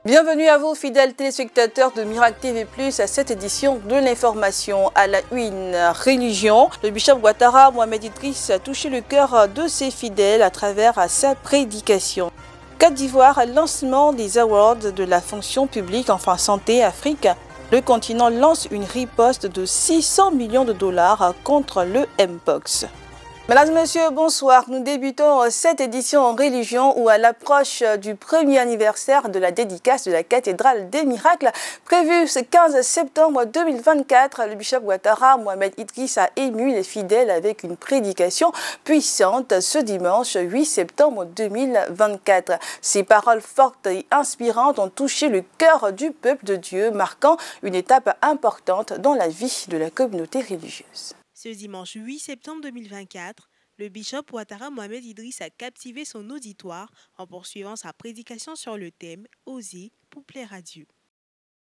Bienvenue à vous, fidèles téléspectateurs de Miracle TV+, à cette édition de l'information. À la une, religion. Le bishop Ouattara Mohamed Idriss a touché le cœur de ses fidèles à travers sa prédication. Côte d'Ivoire, lancement des awards de la fonction publique, enfin santé Afrique. Le continent lance une riposte de 600 millions de dollars contre le Mpox. Mesdames et messieurs, bonsoir. Nous débutons cette édition en religion où à l'approche du premier anniversaire de la dédicace de la cathédrale des miracles, prévue ce 15 septembre 2024, le bishop Ouattara Mohamed Idriss a ému les fidèles avec une prédication puissante ce dimanche 8 septembre 2024. Ces paroles fortes et inspirantes ont touché le cœur du peuple de Dieu, marquant une étape importante dans la vie de la communauté religieuse. Ce dimanche 8 septembre 2024, le bishop Ouattara Mohamed Idriss a captivé son auditoire en poursuivant sa prédication sur le thème « Oser pour plaire à Dieu ».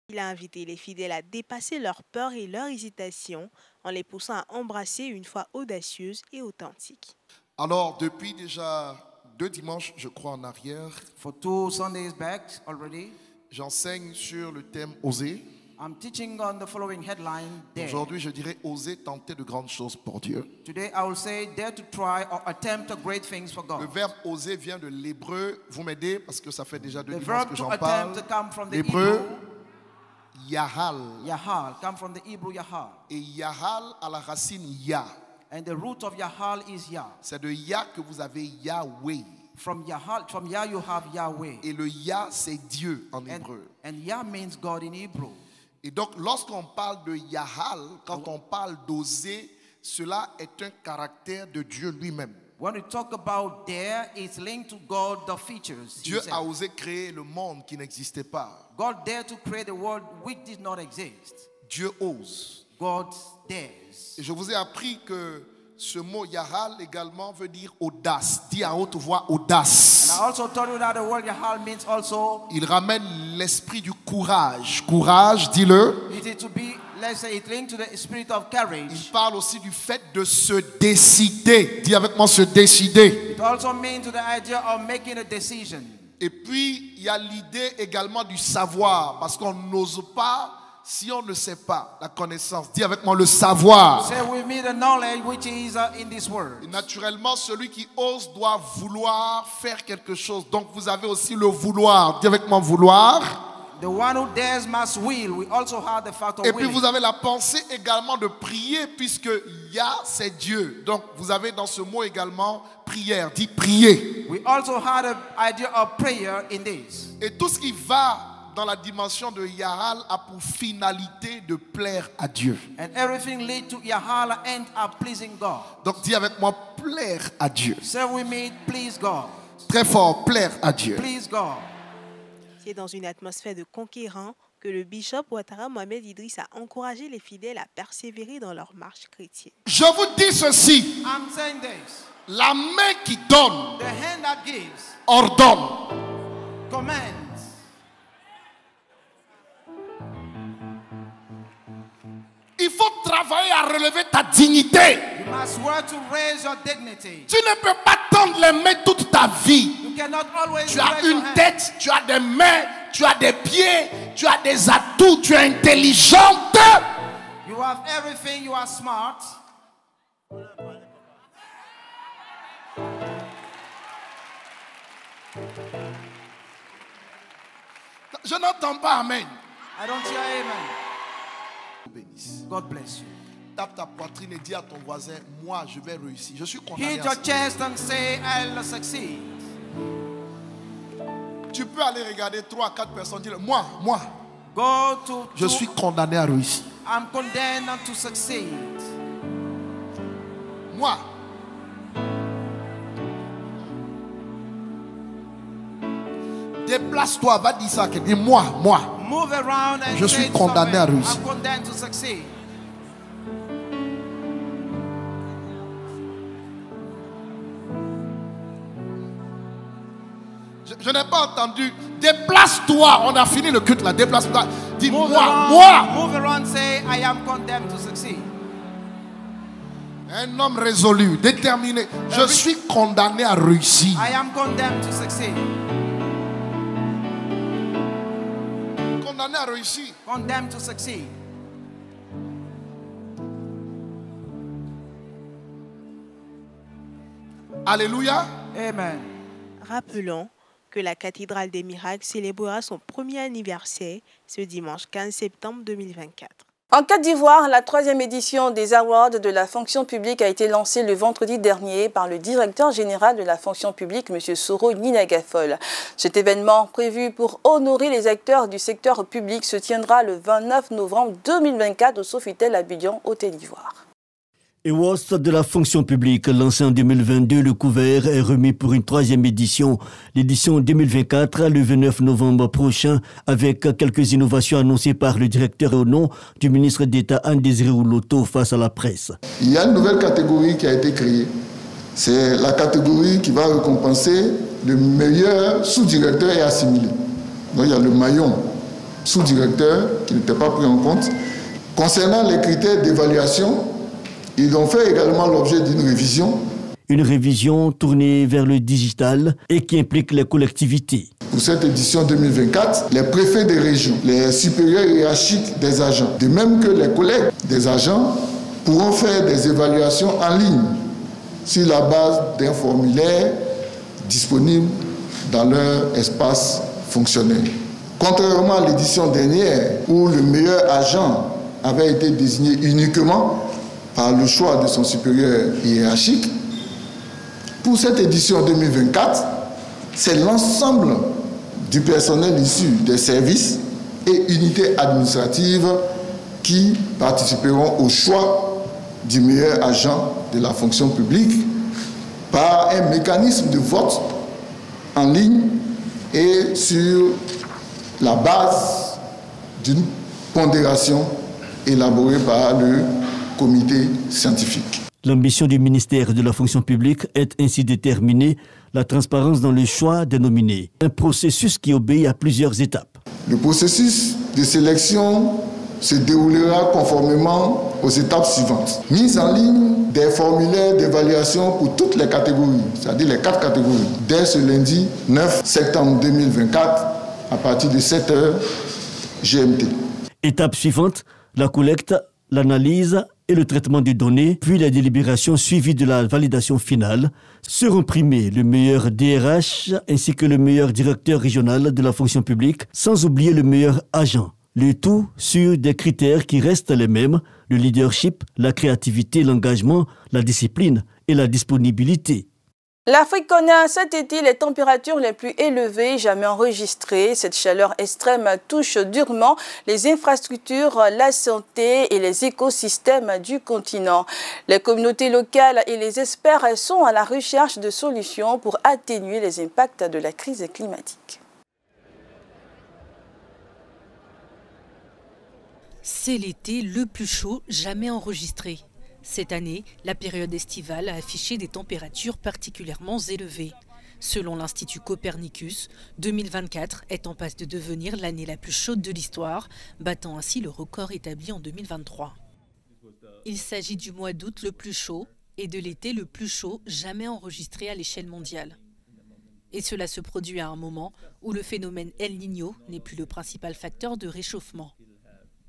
Il a invité les fidèles à dépasser leur peur et leur hésitation en les poussant à embrasser une foi audacieuse et authentique. Alors, depuis déjà 2 dimanches, je crois, en arrière, For 2 Sundays back already, j'enseigne sur le thème « Oser ». I'm teaching on the following headline, Dare. Aujourd'hui, je dirais « Oser tenter de grandes choses pour Dieu ». Today I will say, dare to try or attempt great things for God. Le verbe « oser » vient de l'hébreu. Vous m'aidez parce que ça fait déjà 2 The dimanches verb que to j'en parle. attempt come from the L'hébreu, Hebrew, Yahal. Yahal, come from the Hebrew Yahal. Et Yahal a la racine Yah. And the root of Yahal is Yah. C'est de Yah que vous avez Yahweh. From Yah you have Yahweh. Et le Yah, c'est Dieu en hébreu. And Yah means God in Hebrew. Et donc, lorsqu'on parle de Yahal, quand on parle d'oser, cela est un caractère de Dieu lui-même. When we talk about dare, it's linked to God, the features. Dieu himself. a osé créer le monde qui n'existait pas. God dared to create a world which did not exist. Dieu ose. God dares. Et je vous ai appris que ce mot Yahal également veut dire audace. Dis à haute voix audace. And I also told you that the word Yahal means also. Il ramène l'esprit du courage. Courage, dis-le. It is to be, let's say, it linked to the spirit of courage. Il parle aussi du fait de se décider. Dis avec moi se décider. It also means to the idea of making a decision. Et puis, il y a l'idée également du savoir. Parce qu'on n'ose pas si on ne sait pas la connaissance. Dis avec moi le savoir. Say with me the knowledge which is in this word. Et naturellement, celui qui ose doit vouloir faire quelque chose. Donc, vous avez aussi le vouloir. Dis avec moi vouloir. The one who dares must will. We also have the fact of Et puis willing. vous avez la pensée également de prier puisque Yah c'est Dieu. Donc vous avez dans ce mot également prière. Dis prier. We also had an idea of prayer in this. Et tout ce qui va dans la dimension de Yahal a pour finalité de plaire à Dieu. And everything lead to Yahala end up pleasing God. Donc dis avec moi plaire à Dieu. Say with me, please God. Très fort, plaire à Dieu. Please God. C'est dans une atmosphère de conquérant que le bishop Ouattara Mohamed Idriss a encouragé les fidèles à persévérer dans leur marche chrétienne. Je vous dis ceci, I'm saying this. la main qui donne The hand that gives ordonne. commands. Il faut travailler à relever ta dignité. You must work to raise your dignity. Tu ne peux pas tendre les mains toute ta vie. You cannot always Tu as raise your une hand. tête, tu as des mains, tu as des pieds, tu as des atouts, tu es intelligente. You have everything, you are smart. Je n'entends pas amen. I don't hear amen. Bénisse. God bless you. Tape ta poitrine et dis à ton voisin, moi je vais réussir. Je suis condamné Hit à your ça. chest and say, I'll succeed. Tu peux aller regarder 3 à 4 personnes, dire moi, Go to. je suis condamné à réussir. I'm condemned not to succeed. Moi. Déplace-toi, va dire ça à quelqu'un. Moi. Move around and Je say suis to condamné à someone, réussir. I'm condemned to succeed. Je n'ai pas entendu. Déplace-toi. On a fini le culte là. Déplace-toi. Dis Move moi. around, move around, say, I am condemned to succeed. Un homme résolu, déterminé. Je suis condamné à réussir. I am condemned to succeed. condamnés à réussir. condemned to succeed. Alléluia. Amen. Rappelons que la cathédrale des miracles célébrera son premier anniversaire ce dimanche 15 septembre 2024. En Côte d'Ivoire, la 3e édition des Awards de la fonction publique a été lancée le vendredi dernier par le directeur général de la fonction publique, M. Soro Ninagafol. Cet événement, prévu pour honorer les acteurs du secteur public, se tiendra le 29 novembre 2024 au Sofitel Abidjan, au Côte d'Ivoire. Awards de la fonction publique, lancé en 2022, le couvert est remis pour une 3e édition. L'édition 2024, le 29 novembre prochain, avec quelques innovations annoncées par le directeur au nom du ministre d'État Anne-Désiré Oloto face à la presse. Il y a une nouvelle catégorie qui a été créée. C'est la catégorie qui va récompenser le meilleur sous-directeur et assimilé. Donc il y a le maillon sous-directeur qui n'était pas pris en compte. Concernant les critères d'évaluation, ils ont fait également l'objet d'une révision. Une révision tournée vers le digital et qui implique les collectivités. Pour cette édition 2024, les préfets des régions, les supérieurs hiérarchiques des agents, de même que les collègues des agents, pourront faire des évaluations en ligne sur la base d'un formulaire disponible dans leur espace fonctionnel. Contrairement à l'édition dernière, où le meilleur agent avait été désigné uniquement par le choix de son supérieur hiérarchique, pour cette édition 2024, c'est l'ensemble du personnel issu des services et unités administratives qui participeront au choix du meilleur agent de la fonction publique par un mécanisme de vote en ligne et sur la base d'une pondération élaborée par le comité scientifique. L'ambition du ministère de la fonction publique est ainsi déterminée, la transparence dans le choix des nominés. Un processus qui obéit à plusieurs étapes. Le processus de sélection se déroulera conformément aux étapes suivantes. Mise en ligne des formulaires d'évaluation pour toutes les catégories, c'est-à-dire les 4 catégories, dès ce lundi 9 septembre 2024 à partir de 7h GMT. Étape suivante, la collecte, l'analyse et le traitement des données, puis la délibération suivie de la validation finale. Seront primés le meilleur DRH ainsi que le meilleur directeur régional de la fonction publique, sans oublier le meilleur agent. Le tout sur des critères qui restent les mêmes, le leadership, la créativité, l'engagement, la discipline et la disponibilité. L'Afrique connaît cet été les températures les plus élevées jamais enregistrées. Cette chaleur extrême touche durement les infrastructures, la santé et les écosystèmes du continent. Les communautés locales et les experts sont à la recherche de solutions pour atténuer les impacts de la crise climatique. C'est l'été le plus chaud jamais enregistré. Cette année, la période estivale a affiché des températures particulièrement élevées. Selon l'Institut Copernicus, 2024 est en passe de devenir l'année la plus chaude de l'histoire, battant ainsi le record établi en 2023. Il s'agit du mois d'août le plus chaud et de l'été le plus chaud jamais enregistré à l'échelle mondiale. Et cela se produit à un moment où le phénomène El Niño n'est plus le principal facteur de réchauffement.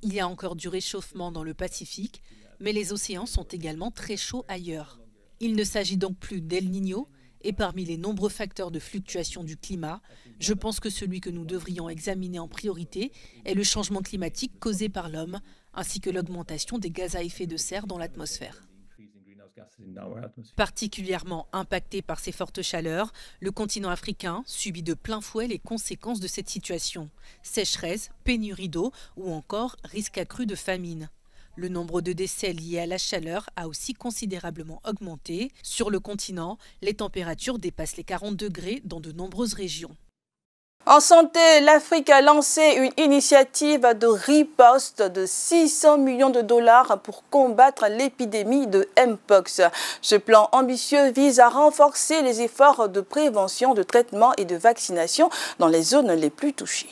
Il y a encore du réchauffement dans le Pacifique, mais les océans sont également très chauds ailleurs. Il ne s'agit donc plus d'El Niño, et parmi les nombreux facteurs de fluctuation du climat, je pense que celui que nous devrions examiner en priorité est le changement climatique causé par l'homme, ainsi que l'augmentation des gaz à effet de serre dans l'atmosphère. Particulièrement impacté par ces fortes chaleurs, le continent africain subit de plein fouet les conséquences de cette situation. Sécheresse, pénurie d'eau ou encore risque accru de famine. Le nombre de décès liés à la chaleur a aussi considérablement augmenté. Sur le continent, les températures dépassent les 40 degrés dans de nombreuses régions. En santé, l'Afrique a lancé une initiative de riposte de 600 millions de dollars pour combattre l'épidémie de Mpox. Ce plan ambitieux vise à renforcer les efforts de prévention, de traitement et de vaccination dans les zones les plus touchées.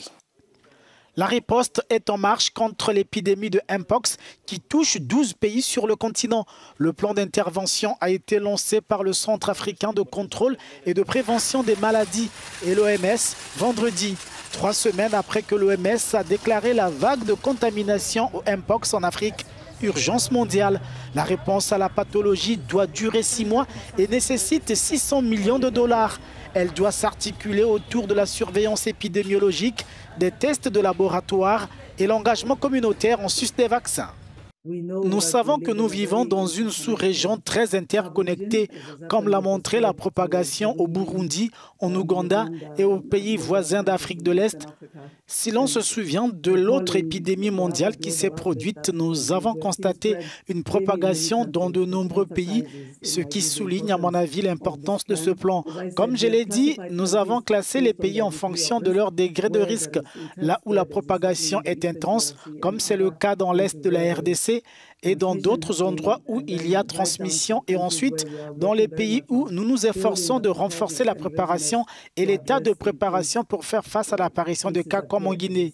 La riposte est en marche contre l'épidémie de Mpox qui touche 12 pays sur le continent. Le plan d'intervention a été lancé par le Centre africain de contrôle et de prévention des maladies et l'OMS vendredi. 3 semaines après que l'OMS a déclaré la vague de contamination au Mpox en Afrique urgence mondiale. La réponse à la pathologie doit durer 6 mois et nécessite 600 millions de dollars. Elle doit s'articuler autour de la surveillance épidémiologique, des tests de laboratoire et l'engagement communautaire en sus des vaccins. Nous savons que nous vivons dans une sous-région très interconnectée, comme l'a montré la propagation au Burundi, en Ouganda et aux pays voisins d'Afrique de l'Est. Si l'on se souvient de l'autre épidémie mondiale qui s'est produite, nous avons constaté une propagation dans de nombreux pays, ce qui souligne à mon avis l'importance de ce plan. Comme je l'ai dit, nous avons classé les pays en fonction de leur degré de risque. Là où la propagation est intense, comme c'est le cas dans l'Est de la RDC, et dans d'autres endroits où il y a transmission, et ensuite dans les pays où nous nous efforçons de renforcer la préparation et l'état de préparation pour faire face à l'apparition de cas comme en Guinée.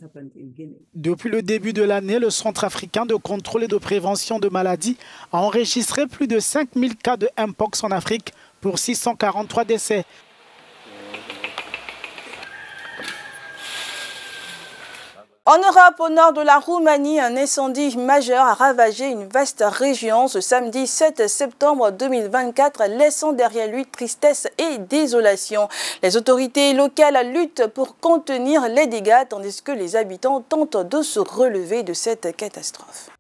Depuis le début de l'année, le Centre africain de contrôle et de prévention de maladies a enregistré plus de 5000 cas de Mpox en Afrique pour 643 décès. En Europe, au nord de la Roumanie, un incendie majeur a ravagé une vaste région ce samedi 7 septembre 2024, laissant derrière lui tristesse et désolation. Les autorités locales luttent pour contenir les dégâts, tandis que les habitants tentent de se relever de cette catastrophe.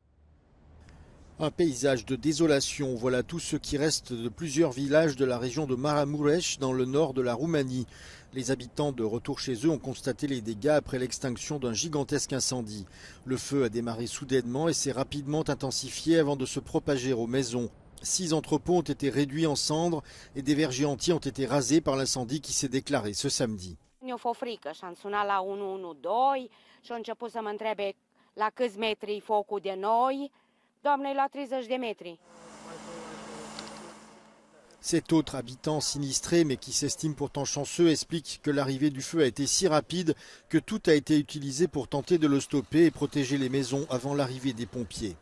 Un paysage de désolation, voilà tout ce qui reste de plusieurs villages de la région de Maramureș dans le nord de la Roumanie. Les habitants de retour chez eux ont constaté les dégâts après l'extinction d'un gigantesque incendie. Le feu a démarré soudainement et s'est rapidement intensifié avant de se propager aux maisons. 6 entrepôts ont été réduits en cendres et des vergers entiers ont été rasés par l'incendie qui s'est déclaré ce samedi. Ne-a fost frică și am sunat la 112 și a început să mă întrebe la câți metri e focul de noi. Doamne, la 30 de metri. Cet autre habitant sinistré, mais qui s'estime pourtant chanceux, explique que l'arrivée du feu a été si rapide que tout a été utilisé pour tenter de le stopper et protéger les maisons avant l'arrivée des pompiers.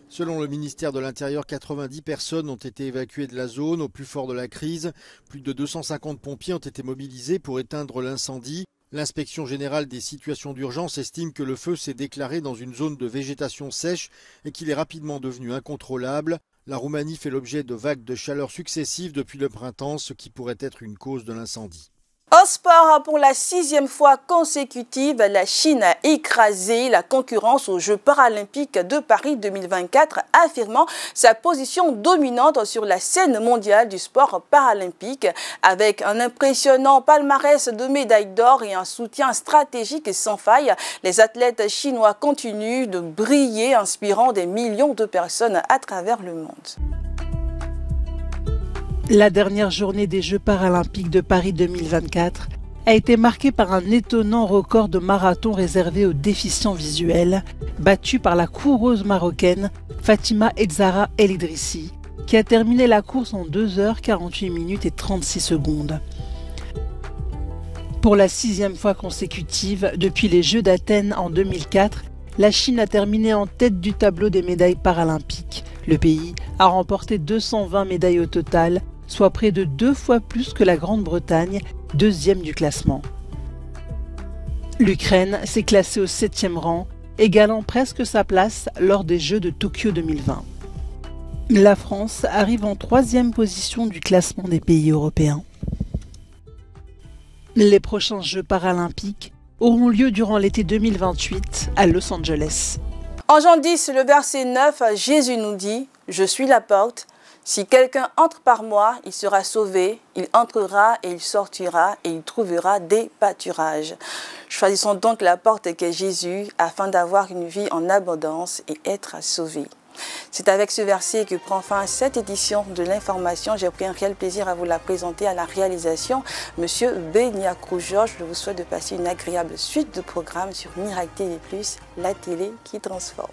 Selon le ministère de l'Intérieur, 90 personnes ont été évacuées de la zone au plus fort de la crise. Plus de 250 pompiers ont été mobilisés pour éteindre l'incendie. L'inspection générale des situations d'urgence estime que le feu s'est déclaré dans une zone de végétation sèche et qu'il est rapidement devenu incontrôlable. La Roumanie fait l'objet de vagues de chaleur successives depuis le printemps, ce qui pourrait être une cause de l'incendie. Au sport, pour la 6e fois consécutive, la Chine a écrasé la concurrence aux Jeux paralympiques de Paris 2024, affirmant sa position dominante sur la scène mondiale du sport paralympique. Avec un impressionnant palmarès de médailles d'or et un soutien stratégique sans faille, les athlètes chinois continuent de briller, inspirant des millions de personnes à travers le monde. La dernière journée des Jeux paralympiques de Paris 2024 a été marquée par un étonnant record de marathon réservé aux déficients visuels, battu par la coureuse marocaine Fatima Edzara El Idrissi, qui a terminé la course en 2 h 48 minutes et 36 secondes. Pour la 6e fois consécutive, depuis les Jeux d'Athènes en 2004, la Chine a terminé en tête du tableau des médailles paralympiques. Le pays a remporté 220 médailles au total, soit près de 2 fois plus que la Grande-Bretagne, 2e du classement. L'Ukraine s'est classée au 7e rang, égalant presque sa place lors des Jeux de Tokyo 2020. La France arrive en 3e position du classement des pays européens. Les prochains Jeux paralympiques auront lieu durant l'été 2028 à Los Angeles. En Jean 10, le verset 9, Jésus nous dit « Je suis la porte. Si quelqu'un entre par moi, il sera sauvé. Il entrera et il sortira et il trouvera des pâturages. » Choisissons donc la porte qu'est Jésus afin d'avoir une vie en abondance et être sauvés. C'est avec ce verset que prend fin cette édition de l'information. J'ai pris un réel plaisir à vous la présenter à la réalisation. Monsieur Beniakrou Georges, je vous souhaite de passer une agréable suite de programmes sur Miracle TV+, la télé qui transforme.